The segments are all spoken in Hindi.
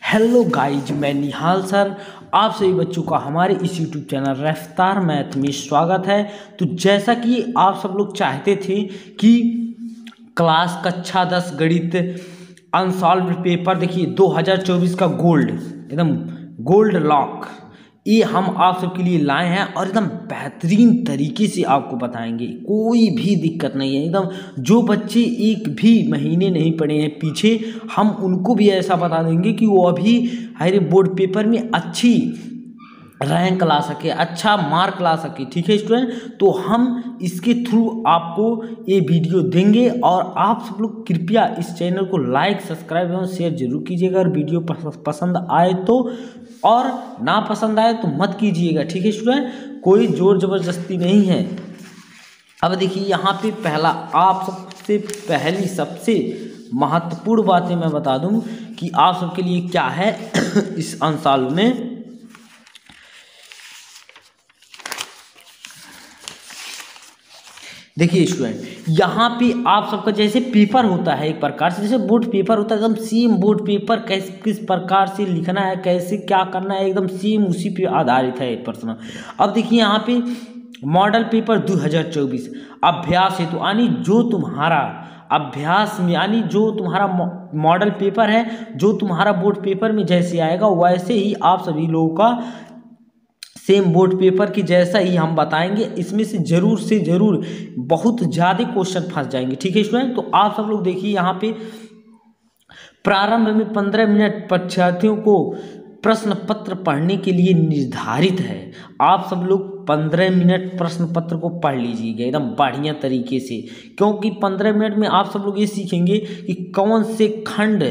हेलो गाइज, मैं निहाल सर आप सभी बच्चों का हमारे इस यूट्यूब चैनल रफ्तार मैथ में स्वागत है। तो जैसा कि आप सब लोग चाहते थे कि क्लास कक्षा 10 गणित अनसॉल्व्ड पेपर देखिए 2024 का गोल्ड एकदम गोल्ड लॉक ये हम आप सबके लिए लाए हैं और एकदम बेहतरीन तरीके से आपको बताएंगे। कोई भी दिक्कत नहीं है, एकदम जो बच्चे एक भी महीने नहीं पढ़े हैं पीछे, हम उनको भी ऐसा बता देंगे कि वो अभी हमारे बोर्ड पेपर में अच्छी रैंक ला सके, अच्छा मार्क ला सके। ठीक है स्टूडेंट, तो हम इसके थ्रू आपको ये वीडियो देंगे और आप सब लोग कृपया इस चैनल को लाइक सब्सक्राइब एवं शेयर जरूर कीजिएगा। अगर वीडियो पसंद आए तो, और ना पसंद आए तो मत कीजिएगा। ठीक है स्टूडेंट, कोई जोर जबरदस्ती नहीं है। अब देखिए यहाँ पे पहला आप सबसे पहली सबसे महत्वपूर्ण बातें मैं बता दूं कि आप सबके लिए क्या है इस अनसॉल्व में। देखिए स्टूडेंट, यहाँ पे आप सबका जैसे पेपर होता है एक प्रकार से, जैसे बोर्ड पेपर होता है एकदम सेम बोर्ड पेपर कैसे किस प्रकार से लिखना है, कैसे क्या करना है, एकदम सेम उसी पे आधारित है प्रश्न। अब देखिए यहाँ पे मॉडल पेपर 2024 अभ्यास हेतु यानी जो तुम्हारा अभ्यास में यानी जो तुम्हारा मॉडल पेपर है, जो तुम्हारा बोर्ड पेपर में जैसे आएगा वैसे ही आप सभी लोगों का सेम बोर्ड पेपर की जैसा ही हम बताएंगे। इसमें से जरूर बहुत ज़्यादा क्वेश्चन फंस जाएंगे। ठीक है स्टूडेंट, तो आप सब लोग देखिए यहाँ पे प्रारंभ में 15 मिनट परीक्षार्थियों को प्रश्न पत्र पढ़ने के लिए निर्धारित है। आप सब लोग 15 मिनट प्रश्न पत्र को पढ़ लीजिएगा एकदम बढ़िया तरीके से, क्योंकि 15 मिनट में आप सब लोग ये सीखेंगे कि कौन से खंड,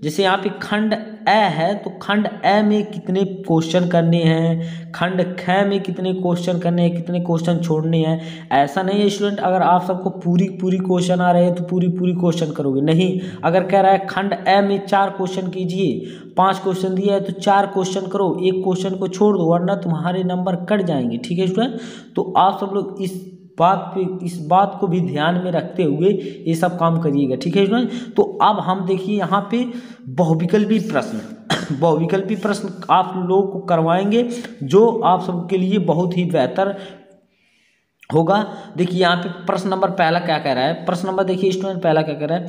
जैसे यहाँ पे खंड ए है तो खंड ए में कितने क्वेश्चन करने हैं, खंड ख में कितने क्वेश्चन करने हैं, कितने क्वेश्चन छोड़ने हैं। ऐसा नहीं है स्टूडेंट अगर आप सबको पूरी क्वेश्चन आ रहे हैं तो पूरी क्वेश्चन करोगे, नहीं। अगर कह रहा है खंड ए में 4 क्वेश्चन कीजिए, 5 क्वेश्चन दिया है तो 4 क्वेश्चन करो, एक क्वेश्चन को छोड़ दो वरना तुम्हारे नंबर कट जाएंगे। ठीक है स्टूडेंट, तो आप सब लोग इस बात को भी ध्यान में रखते हुए ये सब काम करिएगा। ठीक है स्टूडेंट, तो अब हम देखिए यहाँ पे बहुविकल्पी प्रश्न आप लोगों को करवाएंगे जो आप सबके लिए बहुत ही बेहतर होगा। देखिए यहाँ पे प्रश्न नंबर पहला क्या कह रहा है, प्रश्न नंबर देखिए स्टूडेंट पहला क्या कह रहा है,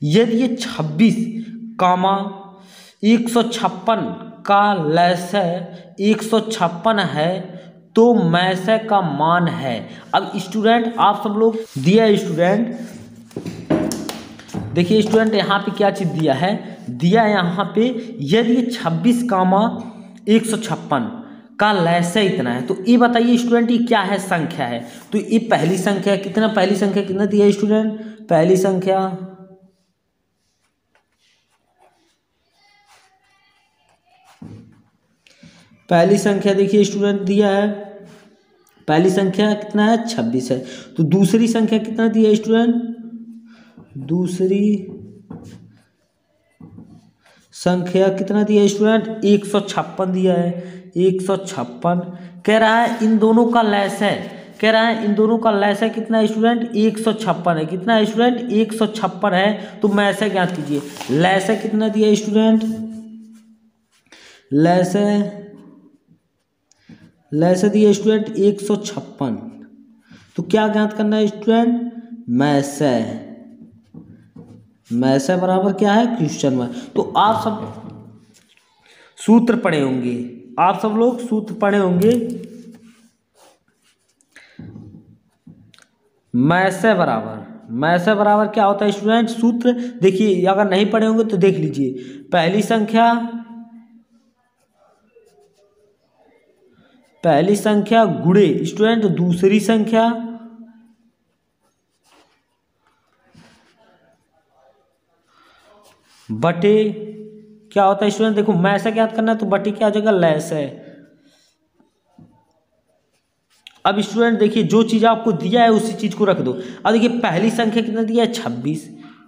यदि ये 26,156 का लसाअ 156 है तो मैसे का मान है। अब स्टूडेंट आप सब लोग दिया स्टूडेंट, देखिए स्टूडेंट यहाँ पे क्या चीज़ दिया है, दिया यहाँ पे यदि 26,156 का लसाअ इतना है तो ये बताइए स्टूडेंट ये क्या है, संख्या है। तो ये पहली संख्या कितना, पहली संख्या कितना दिया है स्टूडेंट, पहली संख्या देखिए स्टूडेंट दिया है, पहली संख्या कितना है 26 है। तो दूसरी संख्या कितना दिया है स्टूडेंट, दूसरी संख्या कितना दिया है स्टूडेंट 156 दिया है, 156 कह रहा है इन दोनों का लसाअ, कह रहा है इन दोनों का लसाअ कितना है स्टूडेंट 156 है, कितना है स्टूडेंट 156 है। तो मैसे ज्ञात कीजिए, लसाअ कितना दिया है स्टूडेंट, लसाअ दिया स्टूडेंट 156। तो क्या ज्ञात करना है स्टूडेंट, मैसे बराबर क्या है क्वेश्चन मार्क। तो आप सब सूत्र पढ़े होंगे, आप सब लोग सूत्र पढ़े होंगे, मैसे बराबर क्या होता है स्टूडेंट, सूत्र देखिए अगर नहीं पढ़े होंगे तो देख लीजिए, पहली संख्या गुणे स्टूडेंट दूसरी संख्या बटे क्या होता है स्टूडेंट, देखो मैसे क्या करना है तो बटे क्या हो जाएगा लसाअ। अब स्टूडेंट देखिए जो चीज़ आपको दिया है उसी चीज़ को रख दो। अब देखिए पहली संख्या कितना दिया है 26,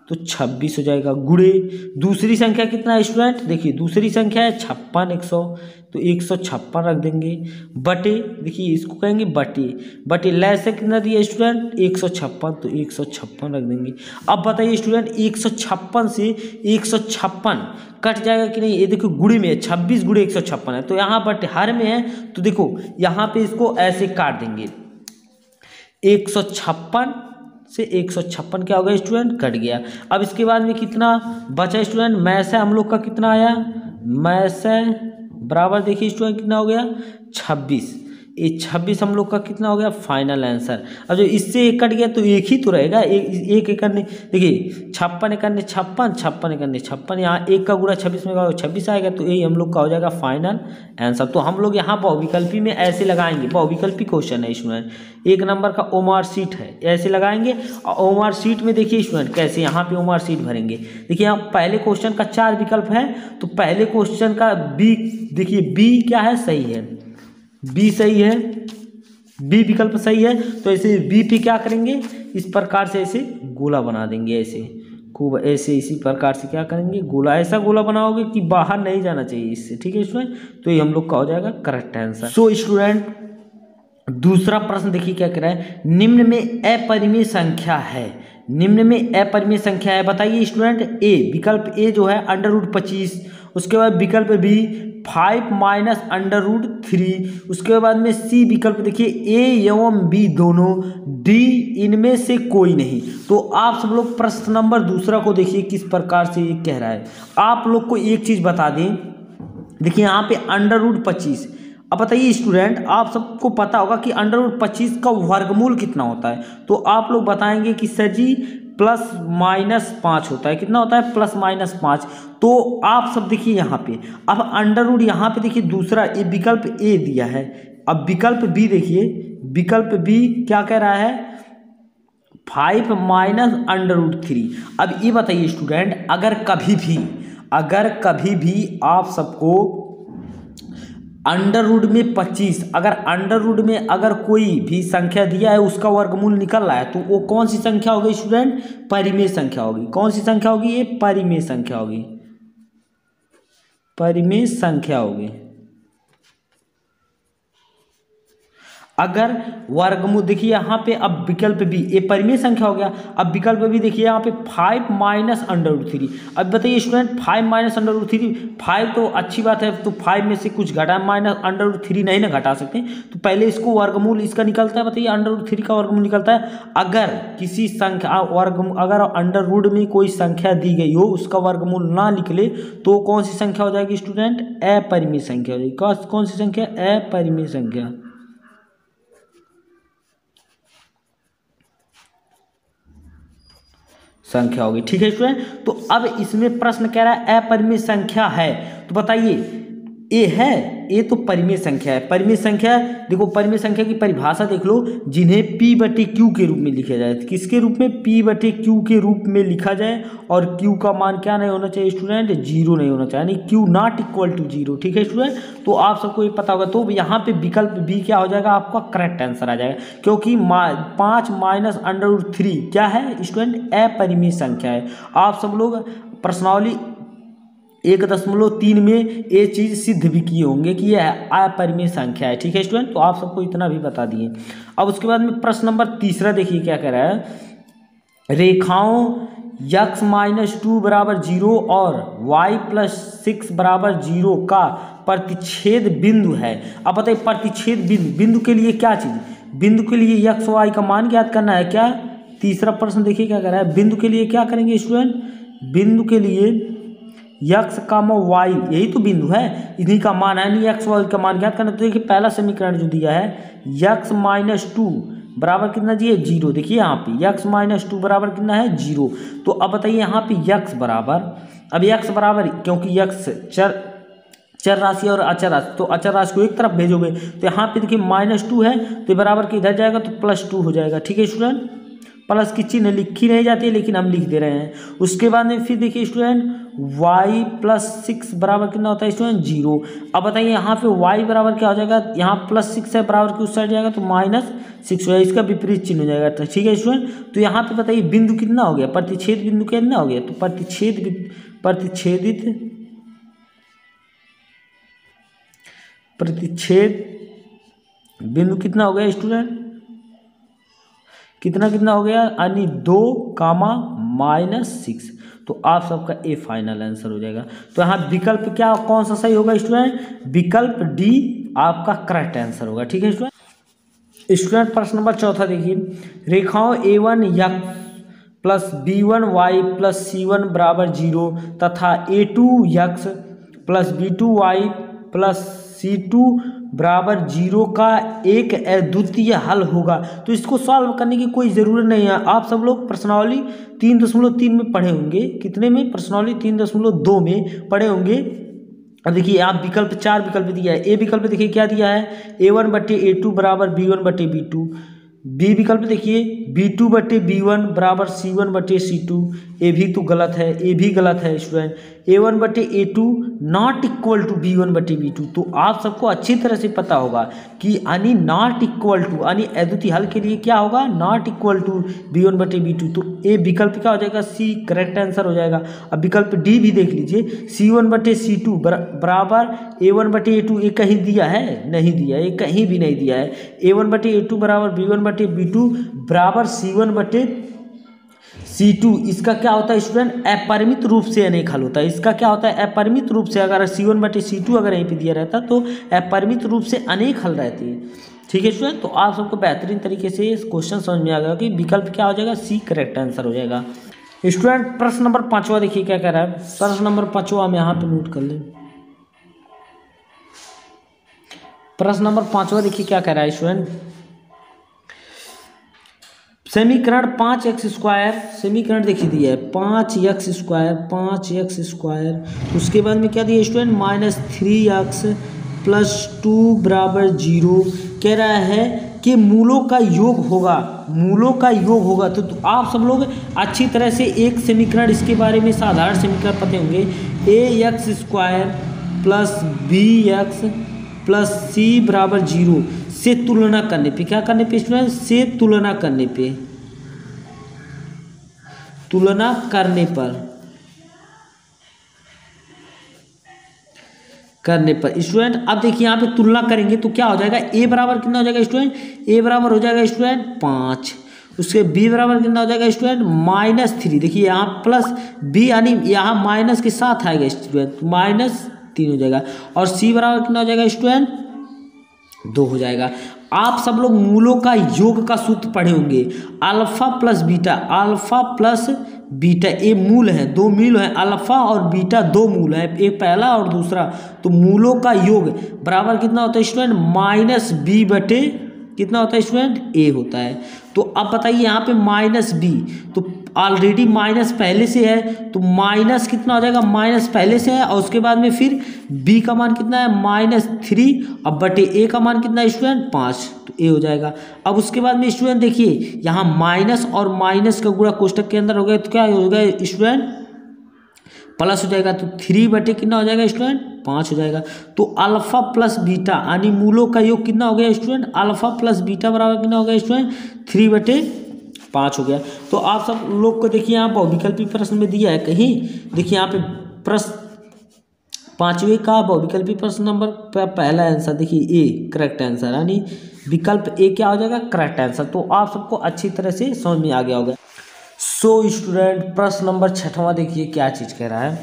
तो 26 हो जाएगा। गुणे दूसरी संख्या कितना है स्टूडेंट, देखिए दूसरी संख्या है 56 100, तो 156 रख देंगे। बटे देखिए इसको कहेंगे बटे लय से कितना दिया स्टूडेंट 156, तो 156 रख देंगे। अब बताइए स्टूडेंट 156 से 156 कट जाएगा कि नहीं, ये देखो गुणे में है, 26 गुणे 156 है, तो यहाँ बटे हर में है, तो देखो यहाँ पे इसको ऐसे काट देंगे, 156 से 156 क्या हो गया स्टूडेंट, कट गया। अब इसके बाद में कितना बचा स्टूडेंट, मैं से हम लोग का कितना आया, मैं से बराबर देखिए स्टूडेंट कितना हो गया 26, ये 26 हम लोग का कितना हो गया फाइनल आंसर। अब जो इससे एक कट गया तो एक ही तो रहेगा, एक एक करने देखिए 56 एक करने 56, 56 एक करने 56, यहाँ एक का गुणा 26 में 26 आएगा, तो यही हम लोग का हो जाएगा फाइनल आंसर। तो हम लोग यहाँ बहुविकल्पी में ऐसे लगाएंगे, बहुविकल्पी क्वेश्चन है स्टूडेंट, 1 नंबर का ओमार शीट है, ऐसे लगाएंगे। और ओमार शीट में देखिए स्टूडेंट कैसे यहाँ पे ओमार शीट भरेंगे, देखिए यहाँ पहले क्वेश्चन का 4 विकल्प है, तो पहले क्वेश्चन का बी देखिए बी क्या है, सही है, बी सही है, बी विकल्प सही है, तो ऐसे बी पे क्या करेंगे, इस प्रकार से ऐसे गोला बना देंगे, ऐसे खूब ऐसे इसी प्रकार से क्या करेंगे गोला, ऐसा गोला बनाओगे कि बाहर नहीं जाना चाहिए इससे, ठीक है स्टूडेंट, तो ये हम लोग का हो जाएगा करेक्ट आंसर। सो स्टूडेंट दूसरा प्रश्न देखिए क्या कह रहा है, निम्न में अपरिमेय संख्या है, निम्न में अपरिमेय संख्या है, बताइए स्टूडेंट। ए विकल्प ए जो है √25, उसके बाद विकल्प बी 5 माइनस √3, उसके बाद में सी विकल्प देखिए ए एवं बी दोनों, डी इनमें से कोई नहीं। तो आप सब लोग प्रश्न नंबर दूसरा को देखिए किस प्रकार से ये कह रहा है। आप लोग को एक चीज बता दें, देखिए यहाँ पे √25, अब बताइए स्टूडेंट आप सबको पता होगा कि √25 का वर्गमूल कितना होता है, तो आप लोग बताएंगे कि सर जी +-5 होता है, कितना होता है +-5। तो आप सब देखिए यहाँ पे, अब अंडर यहाँ पे देखिए दूसरा ये विकल्प ए दिया है, अब विकल्प बी देखिए, विकल्प बी क्या कह रहा है 5 माइनस √3। अब ये बताइए स्टूडेंट अगर कभी भी आप सबको √25 अगर कोई भी संख्या दिया है उसका वर्गमूल निकल रहा है, तो वो कौन सी संख्या होगी स्टूडेंट, परिमेय संख्या होगी। कौन सी संख्या होगी, ये परिमेय संख्या होगी, परिमेय संख्या होगी। अगर वर्गमूल देखिए यहाँ पे, अब विकल्प बी ये परिमेय संख्या हो गया, अब विकल्प बी देखिए यहाँ पे 5 माइनस √3। अब बताइए स्टूडेंट 5 माइनस √3, 5 तो अच्छी बात है, तो 5 में से कुछ घटा, माइनस √3 नहीं ना घटा सकते, तो पहले इसको वर्गमूल इसका निकलता है, बताइए √3 का वर्गमूल निकलता है। अगर किसी संख्या अगर अंडर में कोई संख्या दी गई हो उसका वर्गमूल ना निकले तो कौन सी संख्या हो जाएगी स्टूडेंट, अपरिमेय संख्या हो जाएगी। कौन सी संख्या, अपरिमेय संख्या होगी, ठीक है स्टूडेंट। तो अब इसमें प्रश्न कह रहा है अपरिमेय संख्या है, तो बताइए ए है, ए तो परिमेय संख्या है। परिमेय संख्या देखो, परिमेय संख्या की परिभाषा देख लो, जिन्हें P/Q के रूप में लिखा जाए, किसके रूप में, P/Q के रूप में लिखा जाए, और Q का मान क्या नहीं होना चाहिए स्टूडेंट, 0 नहीं होना चाहिए, यानी Q = 0, ठीक है स्टूडेंट। तो आप सबको ये पता होगा, तो यहाँ पे विकल्प बी क्या हो जाएगा, आपका करेक्ट आंसर आ जाएगा, क्योंकि 5 माइनस √3 क्या है स्टूडेंट, अपरिमेय संख्या है। आप सब लोग प्रश्नावली 1.3 में ये चीज़ सिद्ध भी किए होंगे कि यह अपरिमेय संख्या है, ठीक है स्टूडेंट। तो आप सबको इतना भी बता दिए। अब उसके बाद में प्रश्न नंबर तीसरा देखिए क्या कह रहा है, रेखाओं x-2 = 0 और y + 6 = 0 का प्रतिच्छेद बिंदु है। अब बताइए प्रतिच्छेद बिंदु के लिए क्या चीज़, बिंदु के लिए x y का मान ज्ञात करना है क्या। तीसरा प्रश्न देखिए क्या कह रहा है, बिंदु के लिए क्या करेंगे स्टूडेंट, बिंदु के लिए x, y यही तो बिंदु है, इन्हीं का मान है, नहीं x y का मान ज्ञात करना। तो देखिए पहला समीकरण जो दिया है x - 2 बराबर कितना दिए 0, देखिए यहाँ पे x - 2 बराबर कितना है 0। तो अब बताइए यहाँ पे x बराबर, अब x बराबर क्योंकि x चर राशि और अचर राशि, तो अचर राशि को एक तरफ भेजोगे, तो यहाँ पे देखिए -2 है, तो बराबर के इधर जाएगा तो +2 हो जाएगा, ठीक है स्टूडेंट। प्लस की चिन्ह लिखी नहीं जाती, लेकिन हम लिख दे रहे हैं। उसके बाद में फिर देखिए स्टूडेंट y प्लस 6 बराबर कितना होता है स्टूडेंट 0। अब बताइए यहाँ पे y बराबर क्या हो जाएगा, यहाँ प्लस 6 है बराबर की उस साइड जाएगा तो -6 हो जाएगा, इसका विपरीत चिन्ह हो जाएगा। तो ठीक है स्टूडेंट, तो यहाँ पे बताइए बिंदु कितना हो गया, प्रतिच्छेद बिंदु कितना हो गया, तो प्रतिच्छेद बिंदु कितना हो गया स्टूडेंट, कितना हो गया, यानी 2, -6। तो आप सबका ए फाइनल आंसर हो जाएगा। तो यहाँ विकल्प क्या कौन सा सही होगा स्टूडेंट, विकल्प डी आपका करेक्ट आंसर होगा। ठीक है स्टूडेंट प्रश्न नंबर चौथा देखिए, रेखाओं A1 x plus B1 y plus C1 बराबर 0 तथा A2 x plus B2 y plus C2 बराबर 0 का एक अद्वितीय हल होगा। तो इसको सॉल्व करने की कोई ज़रूरत नहीं है, आप सब लोग प्रश्नावली 3.3 में पढ़े होंगे, कितने में, प्रश्नावली 3.2 में पढ़े होंगे। अब देखिए आप विकल्प 4 विकल्प दिया है, ए विकल्प देखिए क्या दिया है, A1/A2 बराबर B1/B2, बी विकल्प देखिए B2/B1 बराबर C1/C2, ये भी तो गलत है, ये भी गलत है student. A1/A2 not equal to B1/B2, तो आप सबको अच्छी तरह से पता होगा कि यानी नॉट इक्वल टू यानी अद्वितीय हल के लिए क्या होगा, नॉट इक्वल टू B1/B2। तो ए विकल्प क्या हो जाएगा, सी करेक्ट आंसर हो जाएगा। अब विकल्प डी भी देख लीजिए, C1/C2 बराबर A1/A2, ये कहीं दिया है, नहीं दिया, ये कहीं भी नहीं दिया है। A1/A2 बराबर B1/B2 बराबर C1/C2, इसका क्या होता है स्टूडेंट, अपरिमित रूप से अनेक हल होता है। इसका क्या होता है, अपरिमित रूप से, अगर C1/C2 अगर यहीं पे दिया रहता तो अपरिमित रूप से अनेक हल रहते हैं। ठीक है स्टूडेंट, तो आप सबको बेहतरीन तरीके से इस क्वेश्चन समझ में आ गया कि विकल्प क्या हो जाएगा, सी करेक्ट आंसर हो जाएगा। स्टूडेंट प्रश्न नंबर 5वां देखिए क्या कह रहा है, प्रश्न नंबर 5वां में यहाँ पे नोट कर लें। प्रश्न नंबर 5वां देखिए क्या कह रहा है स्टूडेंट, समीकरण 5x², समीकरण देखिए दिया है 5x², उसके बाद में क्या दिया स्टूडेंट, -3x + 2 बराबर 0। कह रहा है कि मूलों का योग होगा, तो आप सब लोग अच्छी तरह से एक समीकरण इसके बारे में साधारण समीकरण पते होंगे, ax² + bx + c बराबर 0 से तुलना करने पे, क्या करने पे स्टूडेंट, से तुलना करने पर स्टूडेंट। अब देखिए यहाँ पे तुलना करेंगे तो क्या हो जाएगा, ए बराबर कितना हो जाएगा स्टूडेंट, ए बराबर हो जाएगा स्टूडेंट 5, उसके बी बराबर कितना हो जाएगा स्टूडेंट, -3। देखिए यहाँ प्लस बी यानी यहाँ माइनस के साथ आएगा स्टूडेंट, -3 हो जाएगा, और सी बराबर कितना हो जाएगा स्टूडेंट, 2 हो जाएगा। आप सब लोग मूलों का योग का सूत्र पढ़े होंगे, अल्फा प्लस बीटा, ये मूल है, 2 मूल है, अल्फा और बीटा 2 मूल है, एक पहला और दूसरा। तो मूलों का योग बराबर कितना होता है स्टूडेंट, -b/, कितना होता है स्टूडेंट, ए होता है। तो अब बताइए यहाँ पे -b, तो ऑलरेडी माइनस पहले से है, तो माइनस कितना हो जाएगा, माइनस पहले से है, और उसके बाद में फिर b का मान कितना है, -3, अब बटे a का मान कितना है स्टूडेंट, 5, तो a हो जाएगा। अब उसके बाद में स्टूडेंट देखिए यहाँ माइनस और माइनस का गुणा कोष्टक के अंदर हो गया, तो क्या हो गया स्टूडेंट, प्लस हो जाएगा, तो 3 बटे कितना हो जाएगा स्टूडेंट, 5 हो जाएगा। तो अल्फा प्लस बीटा यानी मूलों का योग कितना हो गया स्टूडेंट, अल्फा प्लस बीटा बराबर कितना हो गया स्टूडेंट, 3/5 हो गया। तो आप सब लोग को देखिए यहाँ बहुविकल्पी प्रश्न में दिया है कहीं, देखिए यहाँ पे प्रश्न 5वें का बहुविकल्पी प्रश्न नंबर पहला आंसर देखिए ए करेक्ट आंसर, यानी विकल्प ए क्या हो जाएगा, करेक्ट आंसर। तो आप सबको अच्छी तरह से समझ में आ गया होगा। सो स्टूडेंट प्रश्न नंबर 6वां देखिए क्या चीज़ कह रहा है,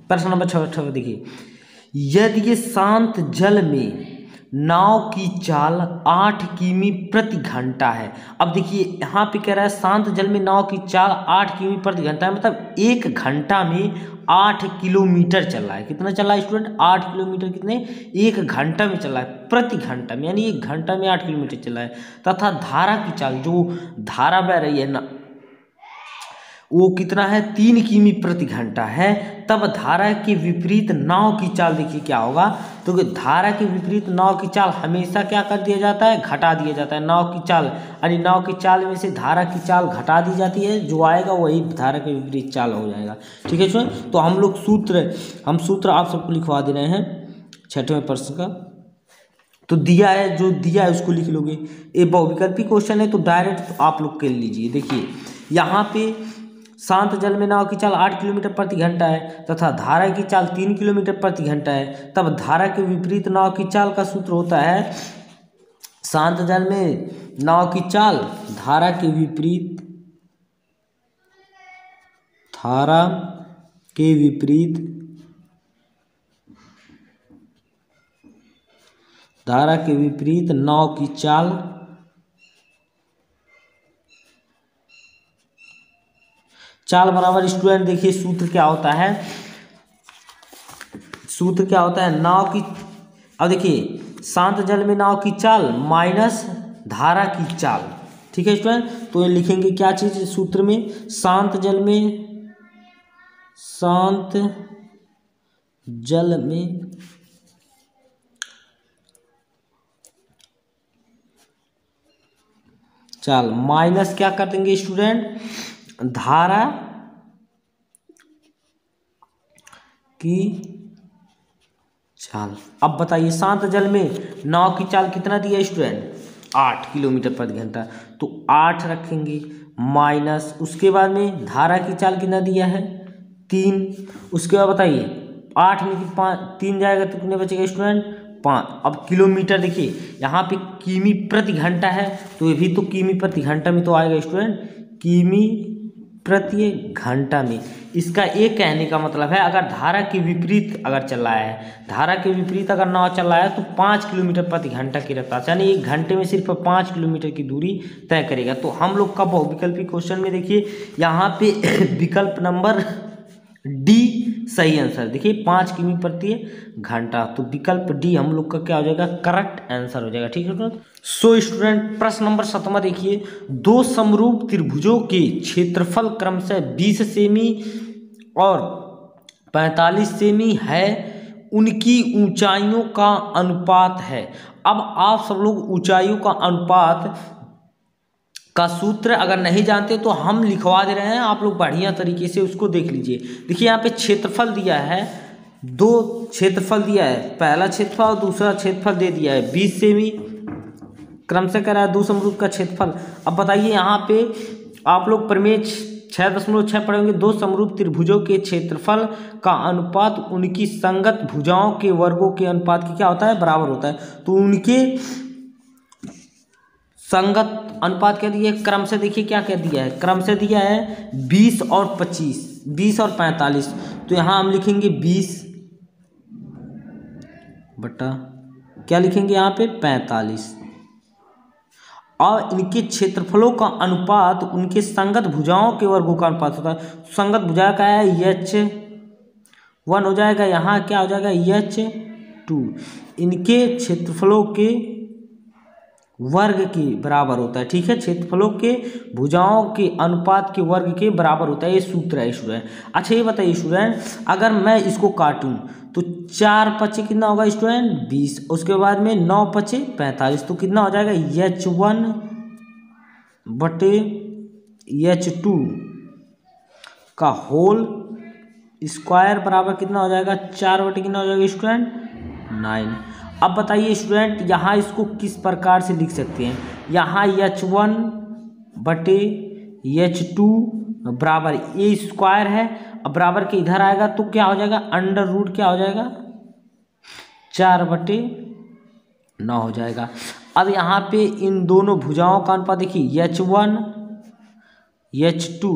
प्रश्न नंबर 6 देखिए, यदि ये शांत जल में नाव की चाल 8 किमी प्रति घंटा है। अब देखिए यहाँ पे कह रहा है शांत जल में नाव की चाल 8 किमी प्रति घंटा है, मतलब 1 घंटा में 8 किलोमीटर चल रहा है। कितना चल रहा है स्टूडेंट, 8 किलोमीटर, कितने, 1 घंटा में चल रहा है, प्रति घंटा में, यानी 1 घंटा में 8 किलोमीटर चल रहा है। तथा धारा की चाल, जो धारा बह रही है ना, वो कितना है, 3 किमी प्रति घंटा है। तब धारा के विपरीत नाव की चाल देखिए क्या होगा, तो धारा के विपरीत नाव की चाल हमेशा क्या कर दिया जाता है, घटा दिया जाता है। नाव की चाल यानी नाव की चाल में से धारा की चाल घटा दी जाती है, जो आएगा वही धारा के विपरीत चाल हो जाएगा। ठीक है स्टूडेंट, तो हम सूत्र आप सबको लिखवा दे रहे हैं 6वें प्रश्न का। तो दिया है, जो दिया है उसको लिख लोगे। ये बहुविकल्पी क्वेश्चन है तो डायरेक्ट आप लोग कर लीजिए। देखिए यहाँ पे शांत जल में नाव की चाल 8 किलोमीटर प्रति घंटा है तथा धारा की चाल 3 किलोमीटर प्रति घंटा है, तब धारा के विपरीत नाव की चाल का सूत्र होता है, शांत जल में नाव की चाल धारा के विपरीत धारा के विपरीत नाव की चाल बराबर स्टूडेंट देखिए सूत्र क्या होता है, नाव की, अब देखिए शांत जल में नाव की चाल माइनस धारा की चाल। ठीक है स्टूडेंट, तो ये लिखेंगे क्या चीज सूत्र में, शांत जल में चाल माइनस क्या कर देंगे स्टूडेंट, धारा की चाल। अब बताइए शांत जल में नाव की चाल कितना दिया है स्टूडेंट, 8 किलोमीटर प्रति घंटा, तो 8 रखेंगे माइनस, उसके बाद में धारा की चाल कितना दिया है 3, उसके बाद बताइए 8 में 3 जाएगा तो कितने बचेगा स्टूडेंट 5। अब किलोमीटर देखिए यहाँ पे किमी प्रति घंटा है, तो ये भी तो किमी प्रति घंटा में तो आएगा स्टूडेंट, किमी प्रति घंटा में। इसका एक कहने का मतलब है अगर धारा के विपरीत अगर चल रहा है, धारा के विपरीत अगर नाव चल रहा है तो 5 किलोमीटर प्रति घंटा की रफ्तार, यानी 1 घंटे में सिर्फ 5 किलोमीटर की दूरी तय करेगा। तो हम लोग का बहुविकल्पी क्वेश्चन में देखिए यहाँ पे विकल्प नंबर डी सही आंसर। देखिए 5 किमी प्रति घंटा, तो विकल्प डी हम लोग का क्या हो जाएगा, करेक्ट आंसर हो जाएगा। ठीक है स्टूडेंट, सो स्टूडेंट प्रश्न नंबर 7वां देखिए, दो समरूप त्रिभुजों के क्षेत्रफल क्रमशः 20 सेमी और 45 सेमी है, उनकी ऊंचाइयों का अनुपात है। अब आप सब लोग ऊंचाइयों का अनुपात का सूत्र अगर नहीं जानते तो हम लिखवा दे रहे हैं, आप लोग बढ़िया तरीके से उसको देख लीजिए। देखिए यहाँ पे क्षेत्रफल दिया है, 2 क्षेत्रफल दिया है, पहला क्षेत्रफल और दूसरा क्षेत्रफल दे दिया है 20 सेमी, क्रमशः कह रहा है 2 समरूप का क्षेत्रफल। अब बताइए यहाँ पे आप लोग प्रमेय 6.6 पढ़ेंगे, 2 समरूप त्रिभुजों के क्षेत्रफल का अनुपात उनकी संगत भुजाओं के वर्गों के अनुपात की क्या होता है, बराबर होता है। तो उनके संगत अनुपात क्या दिया है, क्रम से देखिए क्या क्या दिया है, क्रम से दिया है 20 और 25, 20 और 45, तो यहाँ हम लिखेंगे 20 बटा क्या लिखेंगे यहाँ पे 45, और इनके क्षेत्रफलों का अनुपात उनके संगत भुजाओं के वर्गों का अनुपात होता है। संगत भुजा का है H1 हो जाएगा, यहाँ क्या हो जाएगा H2, इनके क्षेत्रफलों के वर्ग के बराबर होता है। ठीक है, क्षेत्रफलों के भुजाओं के अनुपात के वर्ग के बराबर होता है, ये सूत्र है स्टूडेंट। अच्छा ये बताइए स्टूडेंट, अगर मैं इसको काटूं तो 4 पचे कितना होगा स्टूडेंट 20, उसके बाद में 9 पचे 45, तो कितना हो जाएगा H1 बटे H2 का होल स्क्वायर बराबर कितना हो जाएगा 4 बटे कितना हो जाएगा स्टूडेंट 9। अब बताइए स्टूडेंट यहाँ इसको किस प्रकार से लिख सकते हैं, यहाँ H1 बटे H2 बराबर ये स्क्वायर है, अब बराबर के इधर आएगा तो क्या हो जाएगा अंडर रूट क्या हो जाएगा 4 बटे 9 हो जाएगा। अब यहाँ पे इन दोनों भुजाओं का अनुपात देखिए H1 H2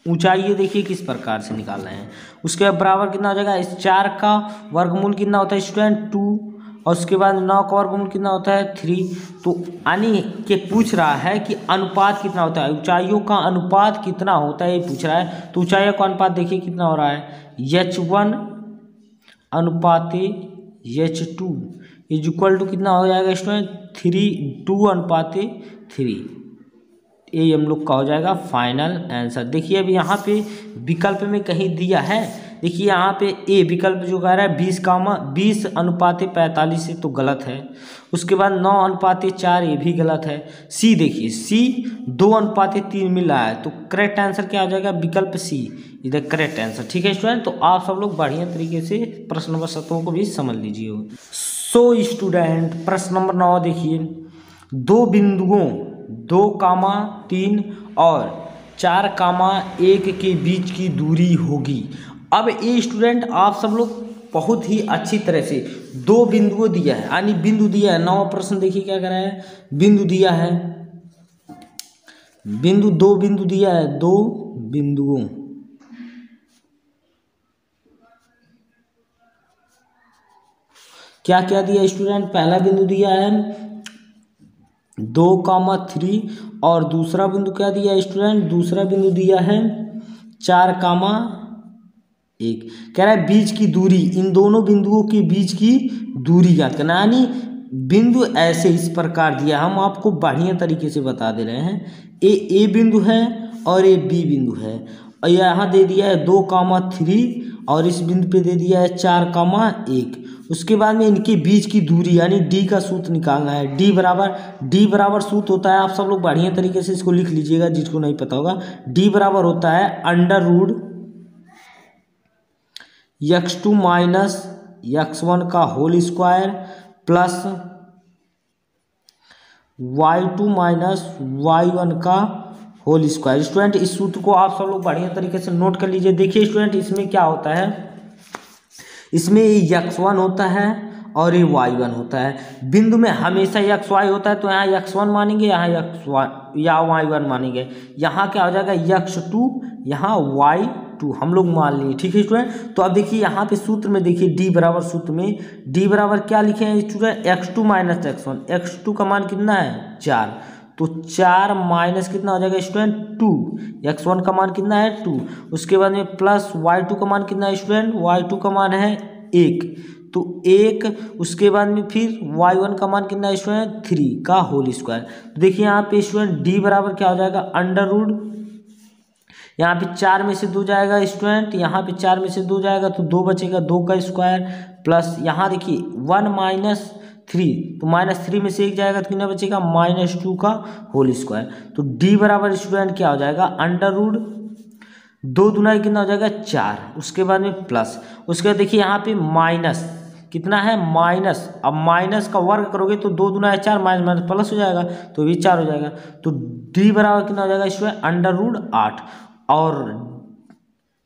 ऊंचाई देखिए किस प्रकार से निकाल रहे हैं, उसके बराबर कितना हो जाएगा, इस 4 का वर्गमूल कितना होता है स्टूडेंट 2, और उसके बाद 9 का वर्गमूल कितना होता है 3। तो यानी के पूछ रहा है कि अनुपात कितना होता है, ऊंचाइयों का अनुपात कितना होता है ये पूछ रहा है। तो ऊंचाइयों का अनुपात देखिए कितना हो रहा है H1 अनुपात H2 इज इक्वल टू कितना हो जाएगा स्टूडेंट 2 अनुपात 3, ये हम लोग का हो जाएगा फाइनल आंसर। देखिए अब यहाँ पे विकल्प में कहीं दिया है देखिए यहाँ पे ए विकल्प जो कह रहा है 20:45 से तो गलत है। उसके बाद 9:4 ये भी गलत है। सी देखिए सी 2:3 मिल रहा है, तो करेक्ट आंसर क्या हो जाएगा, विकल्प सी इधर करेक्ट आंसर। ठीक है स्टूडेंट, तो आप सब लोग बढ़िया तरीके से प्रश्न नंबर 7 को भी समझ लीजिए। सो स्टूडेंट प्रश्न नंबर 9 देखिए, दो बिंदुओं 2,3 और 4,1 के बीच की दूरी होगी। अब ये स्टूडेंट आप सब लोग बहुत ही अच्छी तरह से दो बिंदुओं दिया है, यानी बिंदु दिया है। 9वां प्रश्न देखिए क्या कर रहा है, बिंदु दिया है, बिंदु दो बिंदु दिया है, दो बिंदुओं क्या क्या दिया स्टूडेंट, पहला बिंदु दिया है 2,3 और दूसरा बिंदु क्या दिया स्टूडेंट, दूसरा बिंदु दिया है 4,1। कह रहा है बीच की दूरी, इन दोनों बिंदुओं के बीच की दूरी ज्ञात करना, यानी बिंदु ऐसे इस प्रकार दिया, हम आपको बढ़िया तरीके से बता दे रहे हैं। ए बिंदु है और ए बी बिंदु है, और यहाँ दे दिया है 2,3 और इस बिंदु पे दे दिया है 4,1। उसके बाद में इनके बीच की दूरी यानी डी का सूत्र निकालना है। डी बराबर सूत्र होता है, आप सब लोग बढ़िया तरीके से इसको लिख लीजिएगा जिसको नहीं पता होगा। डी बराबर होता है √(x2 - x1) का whole square plus y2 - y1 का होल स्क्वायर। स्टूडेंट इस सूत्र को आप सब लोग बढ़िया तरीके से नोट कर लीजिए। देखिए स्टूडेंट इसमें क्या होता है, इसमें x1 होता है और ये y1 होता है। बिंदु में हमेशा xy होता है, तो यहाँ x1 मानेंगे, यहाँ y1 मानेंगे। यहाँ क्या हो जाएगा x2, यहाँ y2 हम लोग मान लिए। ठीक है स्टूडेंट, तो अब देखिए यहाँ पे सूत्र में देखिए डी बराबर, सूत्र में डी बराबर क्या लिखे हैं स्टूडेंट, x2 - x1। x2 का मान कितना है 4, तो 4 माइनस कितना हो जाएगा स्टूडेंट 2। x1 का मान कितना है 2। उसके बाद में प्लस y2 का मान कितना है स्टूडेंट, y2 का मान है 1, तो 1। उसके बाद में फिर y1 का मान कितना है स्टूडेंट 3 का होल स्क्वायर। तो देखिए यहाँ पे स्टूडेंट डी बराबर क्या हो जाएगा √, यहाँ पे 4 में से 2 जाएगा स्टूडेंट, यहाँ पे 4 में से 2 जाएगा तो 2 बचेगा, 2 का स्क्वायर प्लस यहाँ देखिए 1 - 3, तो -3 में से 1 जाएगा तो कितना बचेगा -2 का होल स्क्वायर। तो डी बराबर स्टूडेंट क्या हो जाएगा √, 2 दूना कितना हो जाएगा 4। उसके बाद में प्लस, उसके बाद देखिए यहाँ पे माइनस कितना है माइनस, अब माइनस का वर्ग करोगे तो 2 दूना है 4, माइनस प्लस हो जाएगा तो भी 4 हो जाएगा। तो डी बराबर कितना हो जाएगा स्टूडेंट √8, और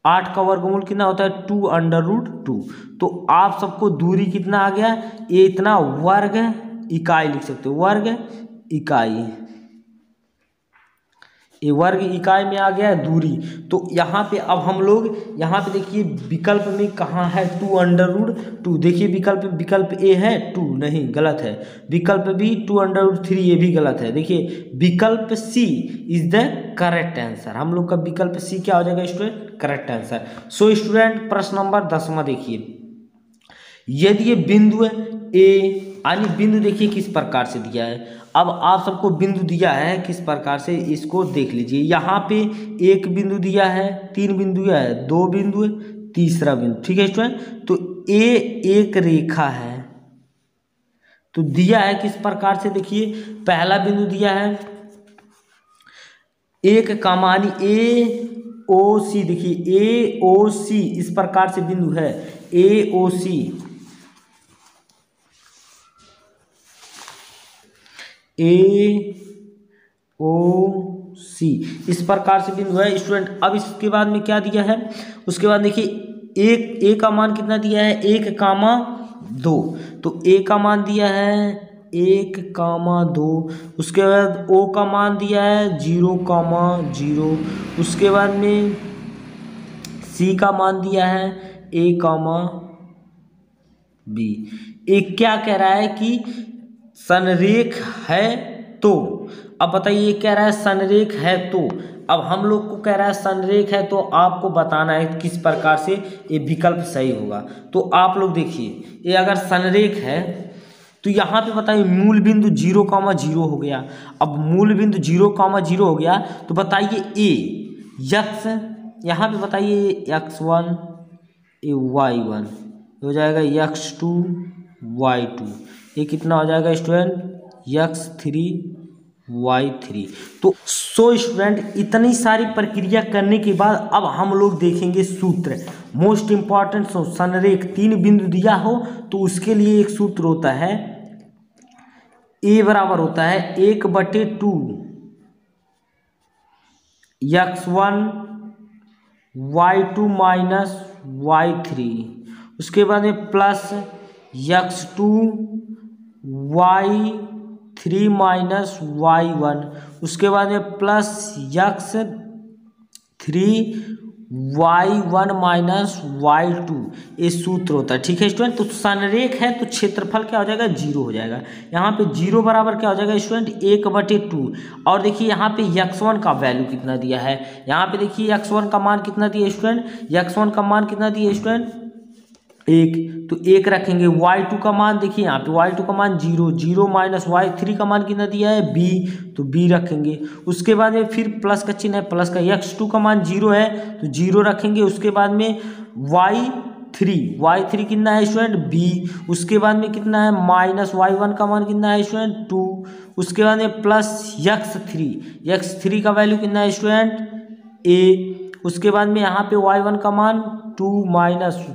8 का वर्गमूल कितना होता है 2√2। तो आप सबको दूरी कितना आ गया, ये इतना वर्ग इकाई लिख सकते हो, वर्ग इकाई, ये वर्ग इकाई में आ गया दूरी। तो यहाँ पे अब हम लोग यहाँ पे देखिए विकल्प में कहाँ है 2√2, देखिए विकल्प ए है 2, नहीं गलत है। विकल्प बी 2√3, ये भी गलत है। देखिए विकल्प सी इज द करेक्ट आंसर, हम लोग का विकल्प सी क्या हो जाएगा student correct answer. So student प्रश्न नंबर 10वां देखिए, यदि ये बिंदु ए, यानी बिंदु देखिए किस प्रकार से दिया है। अब आप सबको बिंदु दिया है किस प्रकार से, इसको देख लीजिए। यहाँ पे एक बिंदु दिया है, 3 बिंदु है, 2 बिंदु, तीसरा बिंदु। ठीक है स्टूडेंट, तो ए एक रेखा है, तो दिया है किस प्रकार से, देखिए पहला बिंदु दिया है एक कमानी AOC, देखिए AOC इस प्रकार से बिंदु है AOC, इस प्रकार से बिंदु है स्टूडेंट। अब इसके बाद में क्या दिया है, उसके बाद देखिए ए का मान कितना दिया है 1,2, तो ए का मान दिया है 1,2। उसके बाद ओ का मान दिया है 0,0। उसके बाद में सी का मान दिया है A,B। एक क्या कह रहा है कि संरेख है, तो अब बताइए ये कह रहा है संरेख है, तो अब हम लोग को कह रहा है संरेख है, तो आपको बताना है किस प्रकार से ये विकल्प सही होगा। तो आप लोग देखिए ये अगर संरेख है तो यहाँ पे बताइए मूल बिंदु 0,0 हो गया। अब मूल बिंदु 0,0 हो गया तो बताइए ए यक्स, यहाँ पे बताइए x1 ये y1 हो जाएगा x2 y2, ये कितना हो जाएगा स्टूडेंट x3 y3। तो स्टूडेंट इतनी सारी प्रक्रिया करने के बाद अब हम लोग देखेंगे सूत्र। मोस्ट इंपॉर्टेंट संरेख 3 बिंदु दिया हो तो उसके लिए एक सूत्र होता है, a बराबर होता है 1/2 x1 y2 माइनस y3, उसके बाद में plus x2 y3 minus y1, उसके बाद में plus x3 y1 minus y2, ये सूत्र होता है। ठीक है स्टूडेंट, तो संरेख है तो क्षेत्रफल क्या हो जाएगा 0 हो जाएगा। यहाँ पे 0 बराबर क्या हो जाएगा स्टूडेंट 1/2। और देखिए यहाँ पे x1 का वैल्यू कितना दिया है, यहाँ पे देखिए x1 का मान कितना दिया स्टूडेंट, x1 का मान कितना दिया स्टूडेंट 1, तो 1 रखेंगे। y2 का मान देखिए यहाँ पे y2 का मान 0, 0 माइनस y3 का मान कितना दिया है b, तो b रखेंगे। उसके बाद में फिर प्लस का चिन्ह है, प्लस का x2 का मान 0 है तो 0 रखेंगे। उसके बाद में y3 कितना है स्टूडेंट b, उसके बाद में कितना है माइनस y1 का मान कितना है स्टूडेंट 2, उसके बाद में प्लस x3 का वैल्यू कितना है स्टूडेंट a, उसके बाद में यहाँ पे y1 का मान 2 माइनस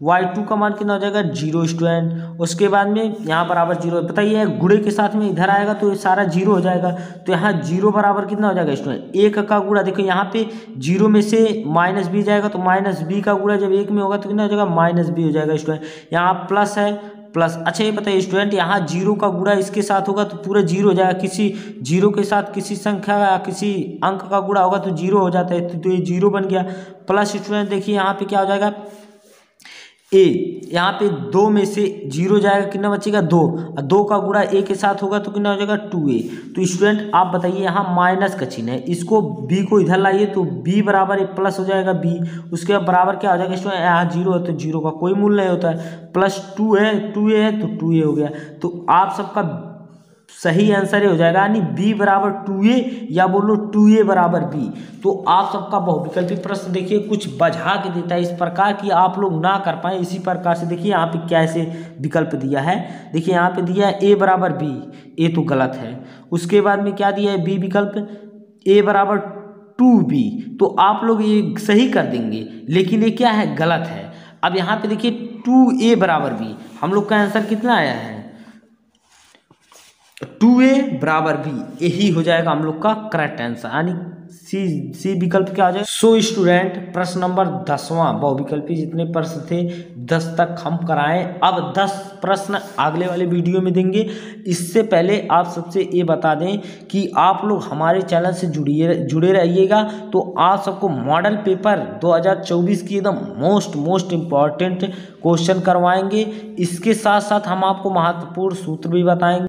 y2 का मान कितना हो जाएगा 0 स्टूडेंट। उसके बाद में यहाँ बराबर 0, बताइए गुणे के साथ में इधर आएगा तो ये सारा 0 हो जाएगा, तो यहाँ 0 बराबर कितना हो जाएगा स्टूडेंट 1 का गुणा। देखो यहाँ पे 0 में से माइनस b जाएगा तो माइनस b का गुणा जब 1 में होगा तो कितना हो जाएगा माइनस b हो जाएगा स्टूडेंट। यहाँ प्लस है प्लस, अच्छा ये बताइए स्टूडेंट यहाँ 0 का गुणा इसके साथ होगा तो पूरा 0 हो जाएगा, किसी 0 के साथ किसी संख्या या किसी अंक का गुणा होगा तो 0 हो जाता है, तो ये 0 बन गया। प्लस स्टूडेंट देखिए यहाँ पे क्या हो जाएगा a, यहाँ पे 2 में से 0 जाएगा कितना बचेगा 2, और 2 का गुणा a के साथ होगा तो कितना हो जाएगा 2a। तो स्टूडेंट आप बताइए यहाँ माइनस का चिन्ह है, इसको b को इधर लाइए तो b बराबर प्लस हो जाएगा b, उसके बाद बराबर क्या हो जाएगा स्टूडेंट यहाँ 0 है तो 0 का कोई मूल्य नहीं होता है, प्लस 2a है तो 2a हो गया। तो आप सबका सही आंसर ये हो जाएगा, यानी b बराबर 2a या बोलो 2a बराबर b। तो आप सबका बहुविकल्पी प्रश्न देखिए कुछ बझा के देता है, इस प्रकार की आप लोग ना कर पाए इसी प्रकार से देखिए यहाँ पे कैसे विकल्प दिया है। देखिए यहाँ पे दिया है a बराबर b, a तो गलत है। उसके बाद में क्या दिया है b विकल्प a बराबर 2b, तो आप लोग ये सही कर देंगे, लेकिन ये क्या है गलत है। अब यहाँ पे देखिए 2a बराबर b, हम लोग का आंसर कितना आया है 2a बराबर b, यही हो जाएगा हम लोग का करेक्ट आंसर, यानी सी विकल्प क्या आ जाएगा। सो स्टूडेंट प्रश्न नंबर 10वां बहुविकल्पी जितने प्रश्न थे 10 तक हम कराएं, अब 10 प्रश्न अगले वाले वीडियो में देंगे। इससे पहले आप सबसे ये बता दें कि आप लोग हमारे चैनल से जुड़े रहिएगा, तो आप सबको मॉडल पेपर 2024 की एकदम मोस्ट इम्पॉर्टेंट क्वेश्चन करवाएंगे। इसके साथ साथ हम आपको महत्वपूर्ण सूत्र भी बताएंगे।